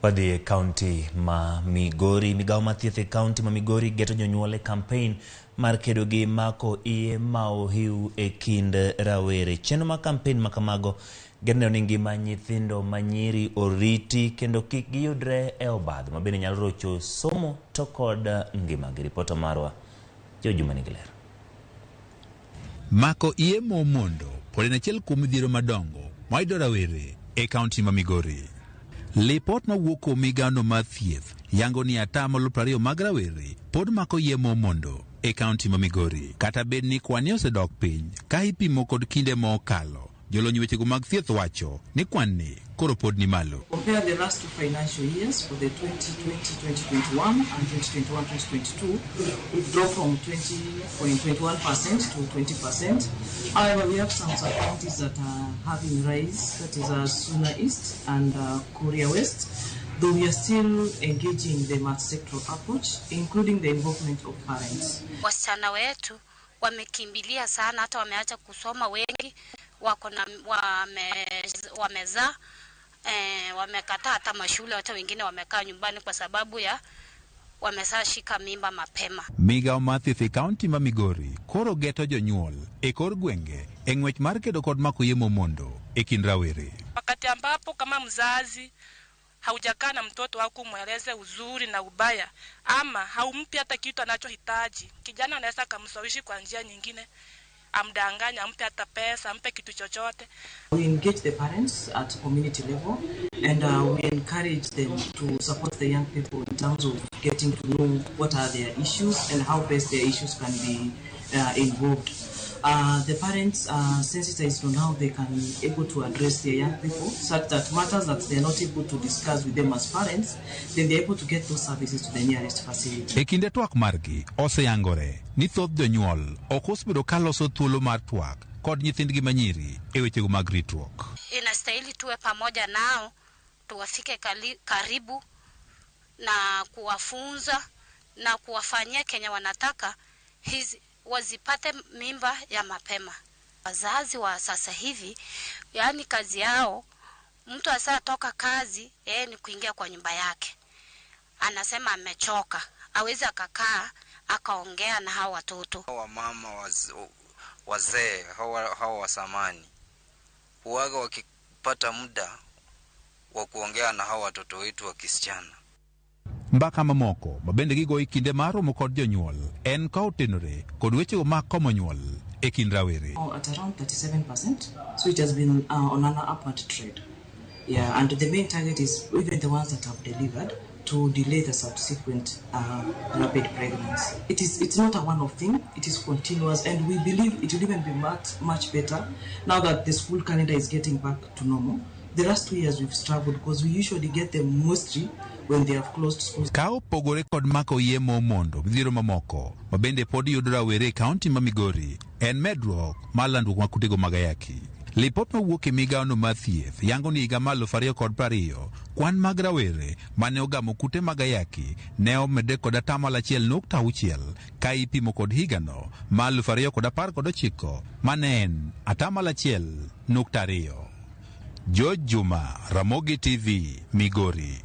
Wadhi county ma Migori, migao mathieth county ma Migori geto jonyuol campaign mar kedo gi mako iye ma ohiu e kind rawere. Chenro ma campaign makamago geno ni ngima nyithindo ma nyiri oriti kendo kik giyudre e obadho ma bende nyalo rocho somo to kod ngima gi. Ripota marwa Juma Nigiler. Mako iye mondo pod en achiel kuom midhiero madongo mayudo rawere e kaunti ma Migori. Lipot mawuok kuom migao mar thieth yango ni atamalo 20 mag rawere pod mako iye mondo e kaunti ma Migori. Kata bed ni kwan osedok piny ka ipimo kod kinde mokalo, jolony wechego mag thieth wacho ni kwan ni koro pod ni malo. Compare the last two financial years for the 2020-2021 and 2021-2022, it dropped from 20.21% to 20%. However, we have some sub-counties that are having rise, that is Suna East and Korea West, though we are still engaging the multi-sectoral approach, including the involvement of parents. Wasichana wetu wamekimbilia sana, hata wameacha kusoma, wengi wako na wamezaa, wamekataa hata mashule, hata wengine wamekaa nyumbani kwa sababu ya wamesashika mimba mapema. Migao mathieth kaunti ma Migori koro geto jonyuol e kor gwenge e ng'wech mar kedo kod mako iye mondo e kind rawere. Wakati ambapo kama mzazi haujakaa na mtoto wako kumweleze uzuri na ubaya, ama haumpi hata kitu anachohitaji, kijana anaweza kumshawishi kwa njia nyingine, amdanganya, ampe hata pesa, ampe kitu chochote. We engage the parents at community level and we encourage them to support the young people in terms of getting to know what are their issues and how best their issues can be involved. The parents are sensitized on how they can be able to address their young people, such that matters that they are not able to discuss with them as parents, then they are able to get those services to the nearest facility. E kinde twak margi oseyangore ni thoth jonyuol ok osebedo ka loso thuolo mar twak kod nyithindgi ma nyiri e wechego mag ritruok. Inastahili tuwe pamoja nao, tuwafike karibu na kuwafunza na kuwafanyia Kenya wanataka wazipate mimba ya mapema. Wazazi wa sasa hivi, yani kazi yao, mtu asa toka kazi, ni kuingia kwa nyumba yake. Anasema amechoka, hawezi akakaa akaongea na hao watoto. Hawa mama wazee, hawa wasamani, huwaga wakipata muda wa kuongea na hao watoto wetu wa kisichana. Mbaka mamoko mabende gigo ikinde maromo kod jonyuol en ka otenore kod wechego mag komo nyuol e kind rawere. At around 37%, so it has been on an upward trend. Yeah, and the main target is even the ones that have delivered to delay the subsequent rapid pregnancy. It's not a one-off thing, it is continuous, and we believe it will even be much better now that the school calendar is getting back to normal. The last 2 years we've struggled because we usually get them mostly when they have closed schools. Kao pogore kod mako iye mondo midhiero mamoko mabende pod yudo rawere kaunti ma Migori en medruok mar landruok mag kutego mag ayaki. Lipot mawuok e migao mar thieth yango ni higa mar 2020 kwan mag rawere mane ogamo kute mag ayaki ne omedre kod 1.6% ka ipimo kod higano mar 2019 mane en 1.2%. Juma, Ramogi TV, Migori.